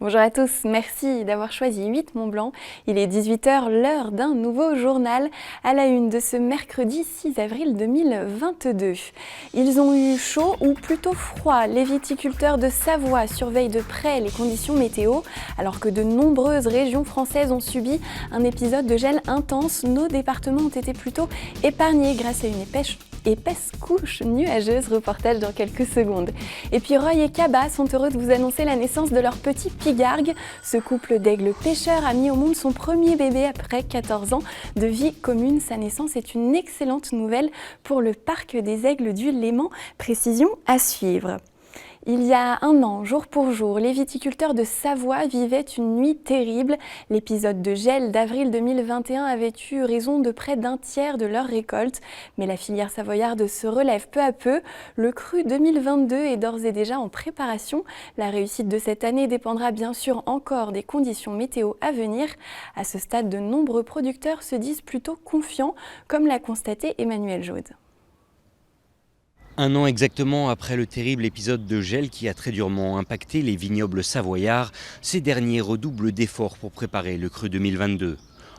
Bonjour à tous, merci d'avoir choisi 8 Mont Blanc. Il est 18 h, l'heure d'un nouveau journal à la une de ce mercredi 6 avril 2022. Ils ont eu chaud ou plutôt froid. Les viticulteurs de Savoie surveillent de près les conditions météo. Alors que de nombreuses régions françaises ont subi un épisode de gel intense, nos départements ont été plutôt épargnés grâce à une épaisse couche nuageuse. Reportage dans quelques secondes. Et puis Roy et Kaba sont heureux de vous annoncer la naissance de leur petit Pigargue. Ce couple d'aigles pêcheurs a mis au monde son premier bébé après 14 ans de vie commune. Sa naissance est une excellente nouvelle pour le parc des aigles du Léman. Précision à suivre. Il y a un an, jour pour jour, les viticulteurs de Savoie vivaient une nuit terrible. L'épisode de gel d'avril 2021 avait eu raison de près d'un tiers de leur récolte. Mais la filière savoyarde se relève peu à peu. Le cru 2022 est d'ores et déjà en préparation. La réussite de cette année dépendra bien sûr encore des conditions météo à venir. À ce stade, de nombreux producteurs se disent plutôt confiants, comme l'a constaté Emmanuel Jaude. Un an exactement après le terrible épisode de gel qui a très durement impacté les vignobles savoyards, ces derniers redoublent d'efforts pour préparer le cru 2022.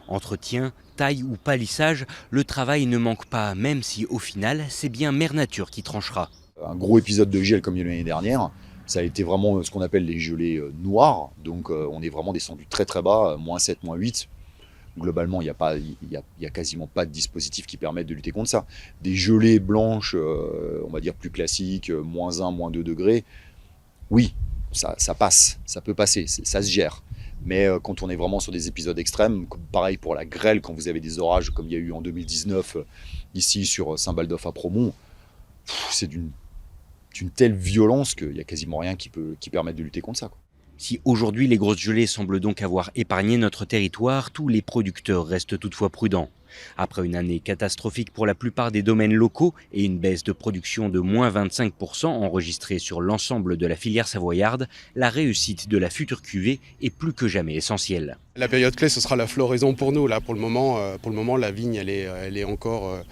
Entretien, taille ou palissage, le travail ne manque pas, même si au final, c'est bien Mère Nature qui tranchera. Un gros épisode de gel comme il y a eu l'année dernière, ça a été vraiment ce qu'on appelle les gelées noires, donc on est vraiment descendu très très bas, -7, -8. Globalement, il y a quasiment pas de dispositif qui permette de lutter contre ça. Des gelées blanches, on va dire plus classiques, -1, -2 degrés, oui, ça passe, ça peut passer, ça se gère. Mais quand on est vraiment sur des épisodes extrêmes, pareil pour la grêle, quand vous avez des orages comme il y a eu en 2019 ici sur Saint-Baldoff à Promont, c'est d'une telle violence qu'il n'y a quasiment rien qui permette de lutter contre ça, quoi. Si aujourd'hui les grosses gelées semblent donc avoir épargné notre territoire, tous les producteurs restent toutefois prudents. Après une année catastrophique pour la plupart des domaines locaux et une baisse de production de -25% enregistrée sur l'ensemble de la filière savoyarde, la réussite de la future cuvée est plus que jamais essentielle. La période clé, ce sera la floraison pour nous. Là, pour le moment, la vigne, elle est encore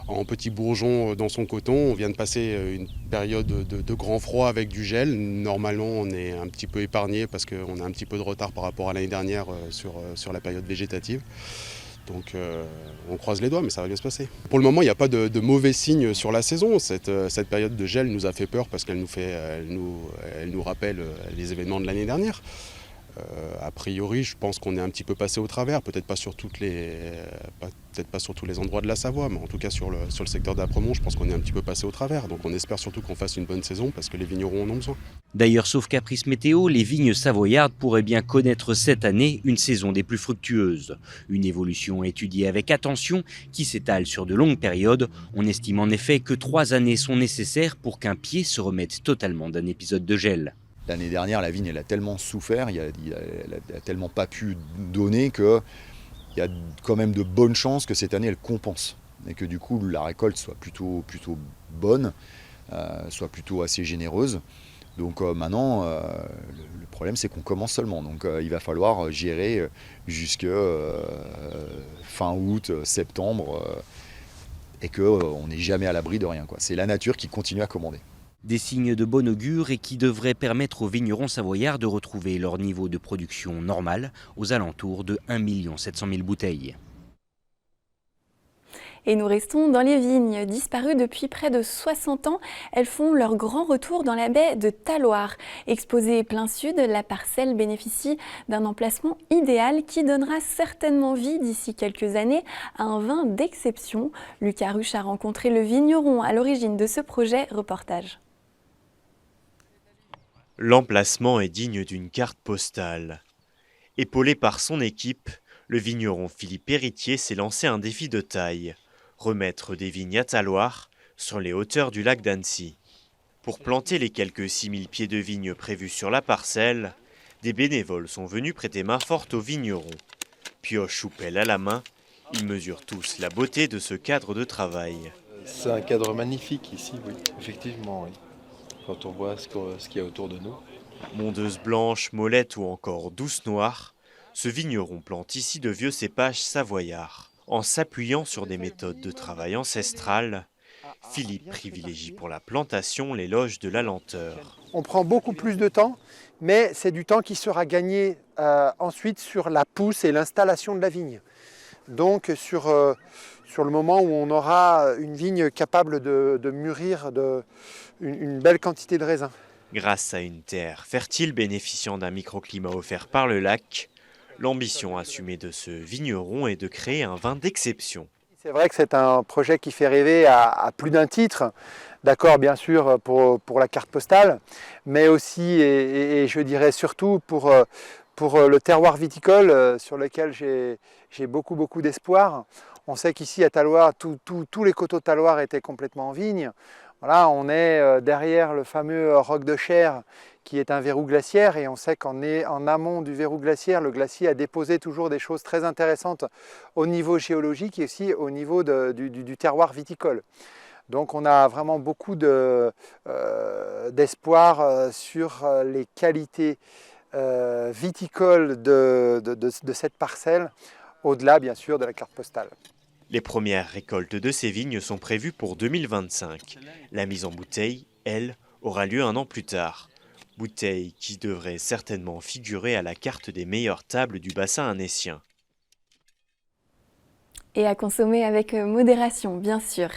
en petits bourgeons dans son coton. On vient de passer une période de grand froid avec du gel. Normalement, on est un petit peu épargné parce qu'on a un petit peu de retard par rapport à l'année dernière sur la période végétative. Donc on croise les doigts, mais ça va bien se passer. Pour le moment, il n'y a pas de mauvais signes sur la saison. Cette période de gel nous a fait peur parce qu'elle nous rappelle les événements de l'année dernière. A priori, je pense qu'on est un petit peu passé au travers, peut-être pas sur tous les endroits de la Savoie, mais en tout cas sur le secteur d'Apremont, je pense qu'on est un petit peu passé au travers. Donc on espère surtout qu'on fasse une bonne saison parce que les vignerons en ont besoin. D'ailleurs, sauf caprice météo, les vignes savoyardes pourraient bien connaître cette année une saison des plus fructueuses. Une évolution étudiée avec attention qui s'étale sur de longues périodes. On estime en effet que 3 années sont nécessaires pour qu'un pied se remette totalement d'un épisode de gel. L'année dernière, la vigne, elle a tellement souffert, elle a tellement pas pu donner qu'il y a quand même de bonnes chances que cette année, elle compense. Et que du coup, la récolte soit plutôt bonne, soit plutôt assez généreuse. Donc maintenant, le problème, c'est qu'on commence seulement. Donc il va falloir gérer jusque fin août, septembre, et qu'on n'est jamais à l'abri de rien, quoi. C'est la nature qui continue à commander. Des signes de bon augure et qui devraient permettre aux vignerons savoyards de retrouver leur niveau de production normal aux alentours de 1 700 000 bouteilles. Et nous restons dans les vignes. Disparues depuis près de 60 ans, elles font leur grand retour dans la baie de Talloires. Exposée plein sud, la parcelle bénéficie d'un emplacement idéal qui donnera certainement vie d'ici quelques années à un vin d'exception. Lucas Ruche a rencontré le vigneron à l'origine de ce projet. Reportage. L'emplacement est digne d'une carte postale. Épaulé par son équipe, le vigneron Philippe Héritier s'est lancé un défi de taille, remettre des vignes à Talloires sur les hauteurs du lac d'Annecy. Pour planter les quelques 6000 pieds de vignes prévus sur la parcelle, des bénévoles sont venus prêter main forte aux vignerons. Pioche ou pelle à la main, ils mesurent tous la beauté de ce cadre de travail. C'est un cadre magnifique ici, oui, effectivement, oui. Quand on voit ce qu'il y a autour de nous. Mondeuse blanche, mollette ou encore douce noire, ce vigneron plante ici de vieux cépages savoyards. En s'appuyant sur des méthodes de travail ancestrales, Philippe privilégie pour la plantation l'éloge de la lenteur. On prend beaucoup plus de temps, mais c'est du temps qui sera gagné ensuite sur la pousse et l'installation de la vigne. Donc sur le moment où on aura une vigne capable de mûrir une belle quantité de raisins. Grâce à une terre fertile bénéficiant d'un microclimat offert par le lac, l'ambition assumée de ce vigneron est de créer un vin d'exception. C'est vrai que c'est un projet qui fait rêver à plus d'un titre, d'accord bien sûr pour la carte postale, mais aussi et je dirais surtout pour le terroir viticole sur lequel j'ai beaucoup d'espoir. On sait qu'ici à Talloires, tous les coteaux de Talloires étaient complètement en vigne. Voilà, on est derrière le fameux Roc de Cher qui est un verrou glaciaire et on sait qu'en amont du verrou glaciaire, le glacier a déposé toujours des choses très intéressantes au niveau géologique et aussi au niveau du terroir viticole. Donc on a vraiment beaucoup d'espoir sur les qualités viticoles de cette parcelle, au-delà bien sûr de la carte postale. Les premières récoltes de ces vignes sont prévues pour 2025. La mise en bouteille, elle, aura lieu 1 an plus tard. Bouteille qui devrait certainement figurer à la carte des meilleures tables du bassin annécien. Et à consommer avec modération, bien sûr.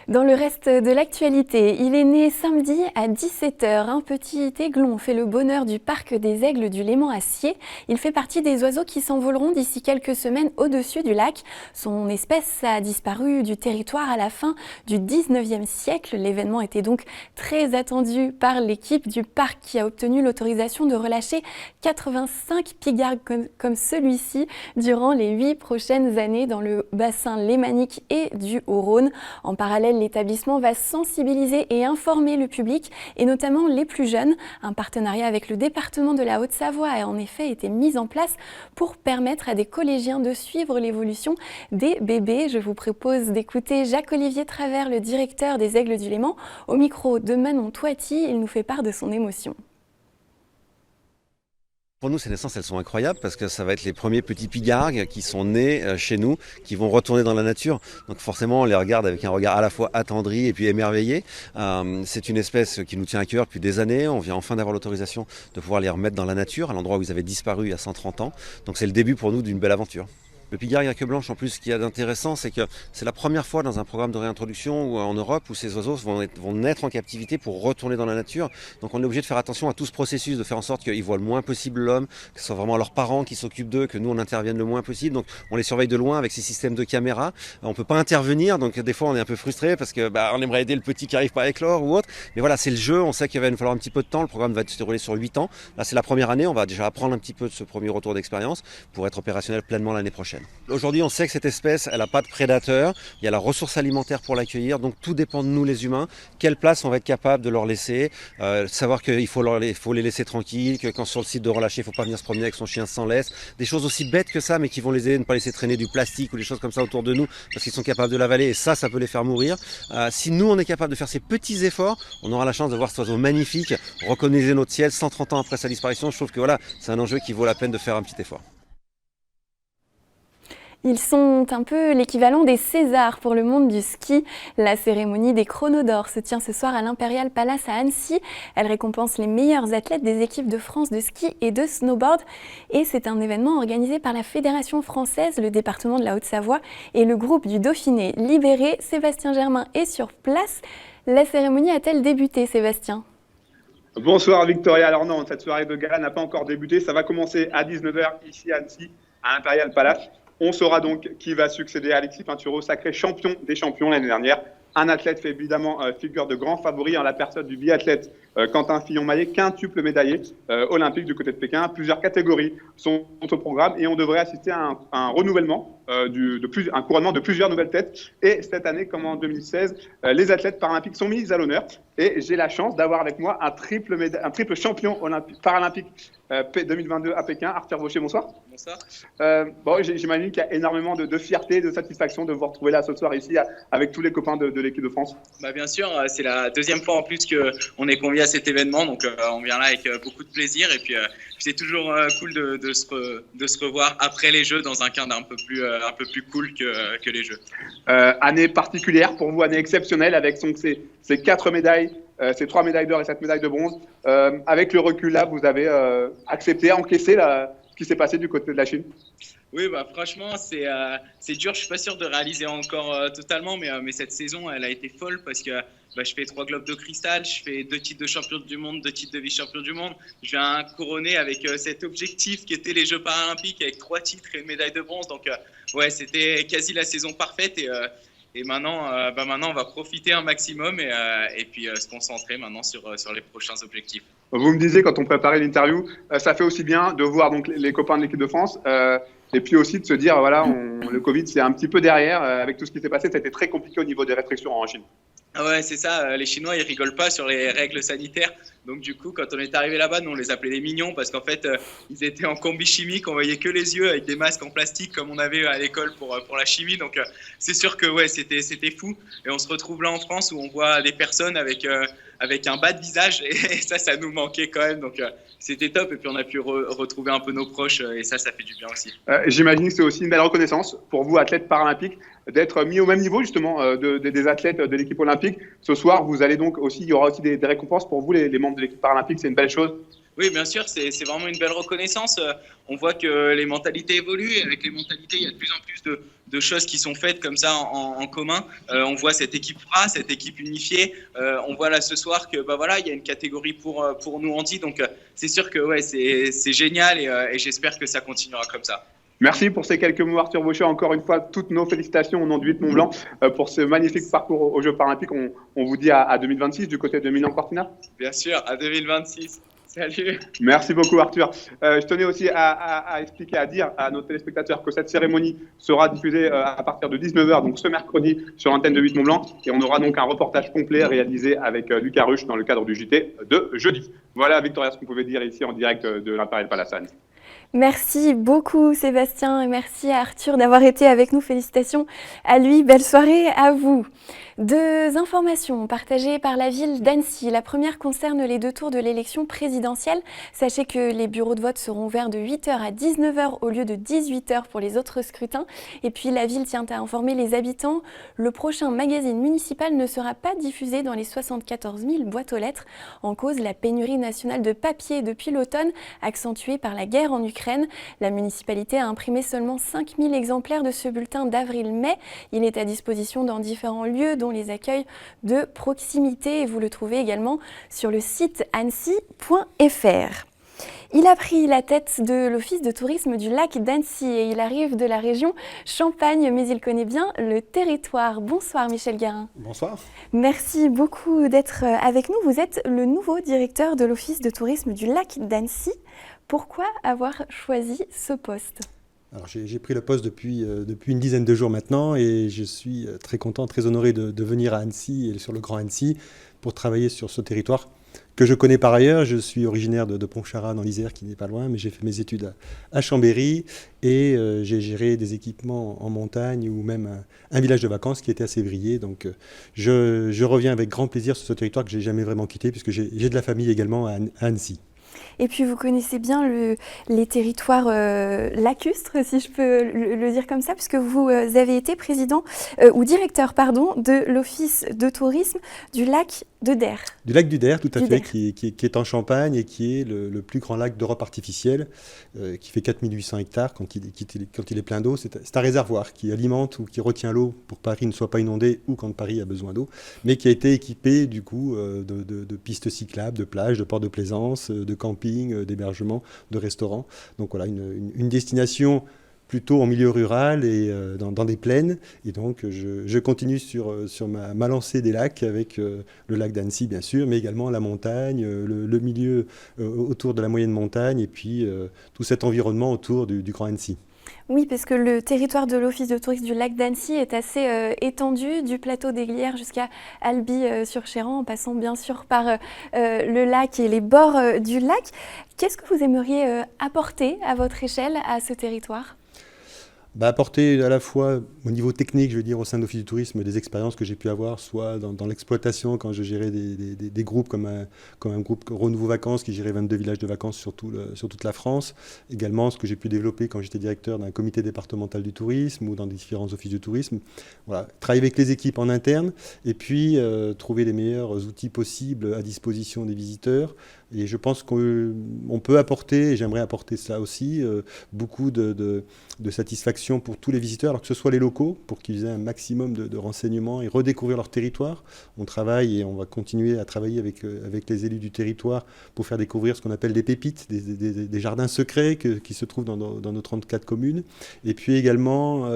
Dans le reste de l'actualité, il est né samedi à 17h. Un petit aiglon fait le bonheur du parc des Aigles du Léman-Acier. Il fait partie des oiseaux qui s'envoleront d'ici quelques semaines au-dessus du lac. Son espèce a disparu du territoire à la fin du 19e siècle. L'événement était donc très attendu par l'équipe du parc qui a obtenu l'autorisation de relâcher 85 pigargues comme celui-ci durant les 8 prochaines années dans le bassin lémanique et du Haut-Rhône. En parallèle, l'établissement va sensibiliser et informer le public et notamment les plus jeunes. Un partenariat avec le département de la Haute-Savoie a en effet été mis en place pour permettre à des collégiens de suivre l'évolution des bébés. Je vous propose d'écouter Jacques-Olivier Travers, le directeur des Aigles du Léman, au micro de Manon Toiti. Il nous fait part de son émotion. Pour nous, ces naissances, elles sont incroyables parce que ça va être les premiers petits pigargues qui sont nés chez nous, qui vont retourner dans la nature. Donc forcément, on les regarde avec un regard à la fois attendri et puis émerveillé. C'est une espèce qui nous tient à cœur depuis des années. On vient enfin d'avoir l'autorisation de pouvoir les remettre dans la nature, à l'endroit où ils avaient disparu il y a 130 ans. Donc c'est le début pour nous d'une belle aventure. Le pigargue à queue blanche, en plus, ce qu'il y a d'intéressant, c'est que c'est la première fois dans un programme de réintroduction ou en Europe où ces oiseaux vont naître en captivité pour retourner dans la nature. Donc on est obligé de faire attention à tout ce processus, de faire en sorte qu'ils voient le moins possible l'homme, que ce soit vraiment leurs parents qui s'occupent d'eux, que nous on intervienne le moins possible. Donc on les surveille de loin avec ces systèmes de caméras. On peut pas intervenir, donc des fois on est un peu frustré parce que on aimerait aider le petit qui arrive pas à éclore ou autre. Mais voilà, c'est le jeu, on sait qu'il va nous falloir un petit peu de temps. Le programme va se dérouler sur 8 ans. Là c'est la première année, on va déjà apprendre un petit peu de ce premier retour d'expérience pour être opérationnel pleinement l'année prochaine. Aujourd'hui, on sait que cette espèce, elle n'a pas de prédateurs, il y a la ressource alimentaire pour l'accueillir, donc tout dépend de nous les humains, quelle place on va être capable de leur laisser, savoir qu'il faut les laisser tranquilles, que quand sur le site de relâcher, il ne faut pas venir se promener avec son chien sans laisse, des choses aussi bêtes que ça, mais qui vont les aider à ne pas laisser traîner du plastique ou des choses comme ça autour de nous, parce qu'ils sont capables de l'avaler, et ça peut les faire mourir. Si nous, on est capable de faire ces petits efforts, on aura la chance de voir cet oiseau magnifique reconnaître notre ciel 130 ans après sa disparition. Je trouve que voilà, c'est un enjeu qui vaut la peine de faire un petit effort. Ils sont un peu l'équivalent des Césars pour le monde du ski. La cérémonie des Chronos d'Or se tient ce soir à l'Imperial Palace à Annecy. Elle récompense les meilleurs athlètes des équipes de France de ski et de snowboard. Et c'est un événement organisé par la Fédération française, le département de la Haute-Savoie et le groupe du Dauphiné Libéré. Sébastien Germain est sur place. La cérémonie a-t-elle débuté, Sébastien ? Bonsoir Victoria. Alors non, cette soirée de gala n'a pas encore débuté. Ça va commencer à 19h ici à Annecy, à l'Imperial Palace. On saura donc qui va succéder à Alexis Pinturo, sacré champion des champions l'année dernière. Un athlète fait évidemment figure de grand favori en la personne du biathlète Quentin Fillon-Maillet, quintuple médaillé olympique du côté de Pékin. Plusieurs catégories sont au programme et on devrait assister à un renouvellement, un couronnement de plusieurs nouvelles têtes. Et cette année, comme en 2016, les athlètes paralympiques sont mis à l'honneur. Et j'ai la chance d'avoir avec moi un triple champion paralympique 2022 à Pékin. Arthur Vaucher, bonsoir. Bonsoir. J'imagine qu'il y a énormément de fierté, de satisfaction de vous retrouver là ce soir ici avec tous les copains de l'équipe de France. Bien sûr, c'est la deuxième fois en plus qu'on est convié à cet événement, donc on vient là avec beaucoup de plaisir et puis c'est toujours cool de se revoir après les Jeux dans un cadre un peu plus un peu plus cool que les Jeux. Année particulière pour vous, année exceptionnelle avec ces 4 médailles, ces 3 médailles d'or et 7 médailles de bronze. Avec le recul là, vous avez accepté, encaissé ce qui s'est passé du côté de la Chine? Oui, franchement, c'est dur. Je suis pas sûr de réaliser encore totalement, mais cette saison, elle a été folle parce que je fais 3 globes de cristal, je fais 2 titres de champion du monde, 2 titres de vice-champion du monde. Je viens couronner avec cet objectif qui était les Jeux paralympiques avec 3 titres et une médaille de bronze. Donc, c'était quasi la saison parfaite et maintenant, on va profiter un maximum et puis se concentrer maintenant sur les prochains objectifs. Vous me disiez quand on préparait l'interview, ça fait aussi bien de voir donc les copains de l'équipe de France. Et puis aussi de se dire, voilà, le Covid, c'est un petit peu derrière. Avec tout ce qui s'est passé, ça a été très compliqué au niveau des restrictions en Chine. Ouais, c'est ça. Les Chinois, ils rigolent pas sur les règles sanitaires. Donc, du coup, quand on est arrivé là-bas, nous, on les appelait les mignons parce qu'en fait, ils étaient en combi chimique. On voyait que les yeux avec des masques en plastique comme on avait à l'école pour la chimie. Donc, c'est sûr que c'était fou. Et on se retrouve là en France où on voit des personnes avec un bas de visage. Et ça nous manquait quand même. Donc, c'était top. Et puis, on a pu retrouver un peu nos proches. Et ça fait du bien aussi. J'imagine que c'est aussi une belle reconnaissance pour vous, athlètes paralympiques, d'être mis au même niveau justement des athlètes de l'équipe olympique. Ce soir, vous allez donc aussi, il y aura aussi des récompenses pour vous, les membres de l'équipe paralympique. C'est une belle chose. Oui, bien sûr, c'est vraiment une belle reconnaissance. On voit que les mentalités évoluent et avec les mentalités, il y a de plus en plus de choses qui sont faites comme ça en commun. On voit cette équipe FRA, cette équipe unifiée. On voit là ce soir que il y a une catégorie pour nous handi. Donc c'est sûr que c'est génial et j'espère que ça continuera comme ça. Merci pour ces quelques mots, Arthur Bauchet. Encore une fois, toutes nos félicitations au nom du 8 Mont-Blanc pour ce magnifique parcours aux Jeux paralympiques. On vous dit à 2026 du côté de Milan-Cortina. Bien sûr, à 2026. Salut. Merci beaucoup, Arthur. Je tenais aussi à expliquer, à dire à nos téléspectateurs que cette cérémonie sera diffusée à partir de 19h, donc ce mercredi, sur l'antenne de 8 Mont-Blanc. Et on aura donc un reportage complet réalisé avec Lucas Ruche dans le cadre du JT de jeudi. Voilà, Victoria, ce qu'on pouvait dire ici en direct de l'Imperial Palace. Merci beaucoup Sébastien et merci à Arthur d'avoir été avec nous. Félicitations à lui. Belle soirée à vous. 2 informations partagées par la ville d'Annecy. La première concerne les 2 tours de l'élection présidentielle. Sachez que les bureaux de vote seront ouverts de 8h à 19h au lieu de 18h pour les autres scrutins. Et puis la ville tient à informer les habitants, le prochain magazine municipal ne sera pas diffusé dans les 74 000 boîtes aux lettres. En cause, la pénurie nationale de papier depuis l'automne, accentuée par la guerre en Ukraine. La municipalité a imprimé seulement 5 000 exemplaires de ce bulletin d'avril-mai. Il est à disposition dans différents lieux, dont les accueils de proximité. Et vous le trouvez également sur le site annecy.fr. Il a pris la tête de l'Office de tourisme du lac d'Annecy et il arrive de la région Champagne, mais il connaît bien le territoire. Bonsoir Michel Guérin. Bonsoir. Merci beaucoup d'être avec nous. Vous êtes le nouveau directeur de l'Office de tourisme du lac d'Annecy. Pourquoi avoir choisi ce poste ? Alors j'ai pris le poste depuis une dizaine de jours maintenant et je suis très content, très honoré de venir à Annecy et sur le Grand Annecy pour travailler sur ce territoire que je connais par ailleurs. Je suis originaire de Pontcharrat dans l'Isère qui n'est pas loin, mais j'ai fait mes études à Chambéry et j'ai géré des équipements en montagne ou même un village de vacances qui était à Sévrier. Donc je reviens avec grand plaisir sur ce territoire que j'ai jamais vraiment quitté puisque j'ai de la famille également à Annecy. Et puis vous connaissez bien les territoires lacustres, si je peux le dire comme ça, puisque vous avez été président ou directeur de l'Office de tourisme du lac de Der. Du lac du Der, tout à fait, qui est en Champagne et qui est le plus grand lac d'Europe artificielle, qui fait 4800 hectares quand il est plein d'eau. C'est un réservoir qui alimente ou qui retient l'eau pour que Paris ne soit pas inondé ou quand Paris a besoin d'eau, mais qui a été équipé du coup de pistes cyclables, de plages, de ports de plaisance, de camping, d'hébergement, de restaurants. Donc voilà, une destination plutôt en milieu rural et dans des plaines. Et donc, je continue sur ma lancée des lacs avec le lac d'Annecy, bien sûr, mais également la montagne, le milieu autour de la moyenne montagne et puis tout cet environnement autour du Grand Annecy. Oui, parce que le territoire de l'Office de tourisme du lac d'Annecy est assez étendu, du plateau des Glières jusqu'à Albi-sur-Chéran, en passant bien sûr par le lac et les bords du lac. Qu'est-ce que vous aimeriez apporter à votre échelle à ce territoire ? Apporter à la fois au niveau technique, je veux dire, au sein de l'Office du tourisme, des expériences que j'ai pu avoir, soit dans l'exploitation, quand je gérais des groupes comme un groupe Renouveau Vacances qui gérait 22 villages de vacances sur toute la France. Également, ce que j'ai pu développer quand j'étais directeur d'un comité départemental du tourisme ou dans des différents offices du tourisme. Voilà, travailler avec les équipes en interne et puis trouver les meilleurs outils possibles à disposition des visiteurs. Et je pense qu'on peut apporter, et j'aimerais apporter ça aussi, beaucoup de satisfaction pour tous les visiteurs, alors que ce soit les locaux, pour qu'ils aient un maximum de renseignements et redécouvrir leur territoire. On travaille et on va continuer à travailler avec les élus du territoire pour faire découvrir ce qu'on appelle des pépites, des jardins secrets qui se trouvent dans nos 34 communes. Et puis également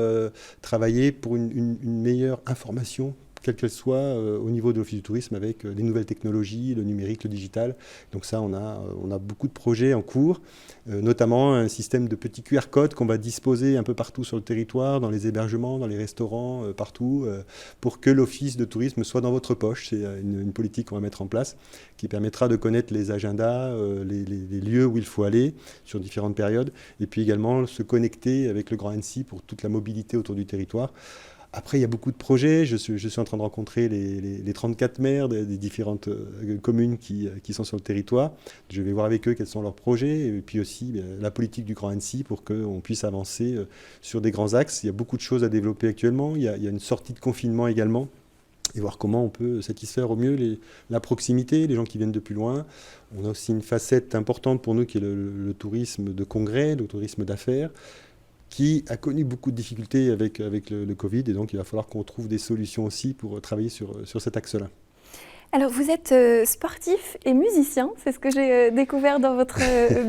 travailler pour une meilleure information, quelle qu'elle soit, au niveau de l'Office du tourisme, avec les nouvelles technologies, le numérique, le digital. Donc ça, on a beaucoup de projets en cours, notamment un système de petits QR codes qu'on va disposer un peu partout sur le territoire, dans les hébergements, dans les restaurants, partout, pour que l'Office de tourisme soit dans votre poche. C'est une politique qu'on va mettre en place, qui permettra de connaître les agendas, les lieux où il faut aller sur différentes périodes, et puis également se connecter avec le Grand Annecy pour toute la mobilité autour du territoire. Après, il y a beaucoup de projets. Je suis en train de rencontrer les 34 maires des différentes communes qui sont sur le territoire. Je vais voir avec eux quels sont leurs projets et puis aussi la politique du Grand Annecy pour qu'on puisse avancer sur des grands axes. Il y a beaucoup de choses à développer actuellement. Il y a une sortie de confinement également et voir comment on peut satisfaire au mieux la proximité, les gens qui viennent de plus loin. On a aussi une facette importante pour nous qui est le tourisme de congrès, le tourisme d'affaires, qui a connu beaucoup de difficultés avec le Covid, et donc il va falloir qu'on trouve des solutions aussi pour travailler sur cet axe-là. Alors vous êtes sportif et musicien, c'est ce que j'ai découvert dans votre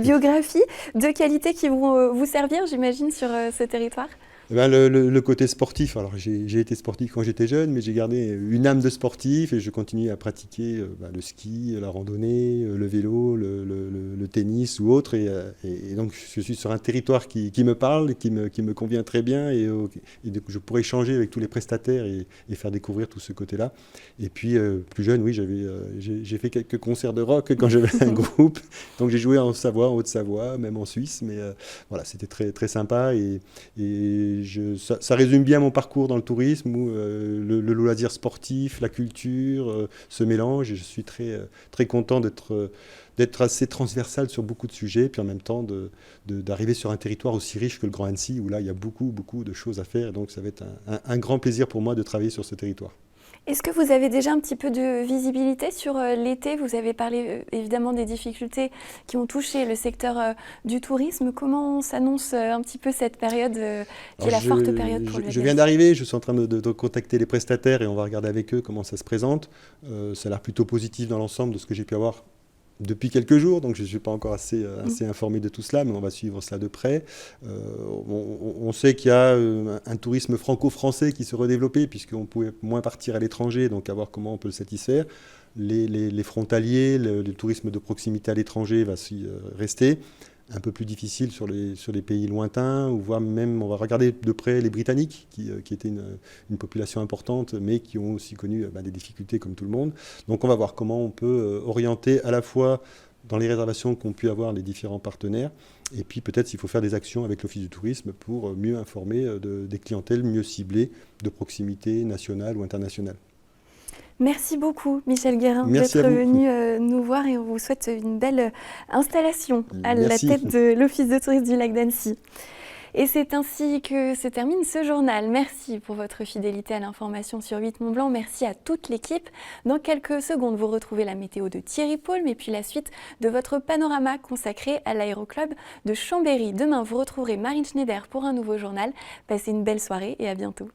biographie, deux qualités qui vont vous servir, j'imagine, sur ce territoire. Le côté sportif, alors j'ai été sportif quand j'étais jeune, mais j'ai gardé une âme de sportif et je continue à pratiquer le ski, la randonnée, le vélo, le tennis ou autre. Et donc je suis sur un territoire qui me parle, qui me convient très bien et je pourrais échanger avec tous les prestataires et faire découvrir tout ce côté-là. Et puis plus jeune, oui, j'ai fait quelques concerts de rock quand j'avais un groupe. Donc j'ai joué en Savoie, en Haute-Savoie, même en Suisse. Mais voilà, c'était très, très sympa et ça résume bien mon parcours dans le tourisme où le loisir sportif, la culture se mélangent et je suis très, très content d'être assez transversal sur beaucoup de sujets, puis en même temps d'arriver sur un territoire aussi riche que le Grand Annecy où là il y a beaucoup, beaucoup de choses à faire et donc ça va être un grand plaisir pour moi de travailler sur ce territoire. Est-ce que vous avez déjà un petit peu de visibilité sur l'été? Vous avez parlé évidemment des difficultés qui ont touché le secteur du tourisme. Comment s'annonce un petit peu cette période qui est la forte période pour le Je viens d'arriver, je suis en train de contacter les prestataires et on va regarder avec eux comment ça se présente. Ça a l'air plutôt positif dans l'ensemble de ce que j'ai pu avoir depuis quelques jours, donc je ne suis pas encore assez informé de tout cela, mais on va suivre cela de près. On sait qu'il y a un tourisme franco-français qui se redéveloppait, puisqu'on pouvait moins partir à l'étranger, donc à voir comment on peut le satisfaire. Les frontaliers, le tourisme de proximité à l'étranger va aussi rester. Un peu plus difficile sur les pays lointains, ou voire même, on va regarder de près les Britanniques, qui étaient une population importante, mais qui ont aussi connu des difficultés comme tout le monde. Donc on va voir comment on peut orienter à la fois dans les réservations qu'ont pu avoir les différents partenaires, et puis peut-être s'il faut faire des actions avec l'Office du tourisme pour mieux informer des clientèles mieux ciblées de proximité nationale ou internationale. Merci beaucoup Michel Guérin d'être venu nous voir et on vous souhaite une belle installation à la tête de l'Office de tourisme du lac d'Annecy. Et c'est ainsi que se termine ce journal. Merci pour votre fidélité à l'information sur 8 Mont Blanc. Merci à toute l'équipe. Dans quelques secondes, vous retrouvez la météo de Thierry Paul, mais puis la suite de votre panorama consacré à l'aéroclub de Chambéry. Demain, vous retrouverez Marine Schneider pour un nouveau journal. Passez une belle soirée et à bientôt.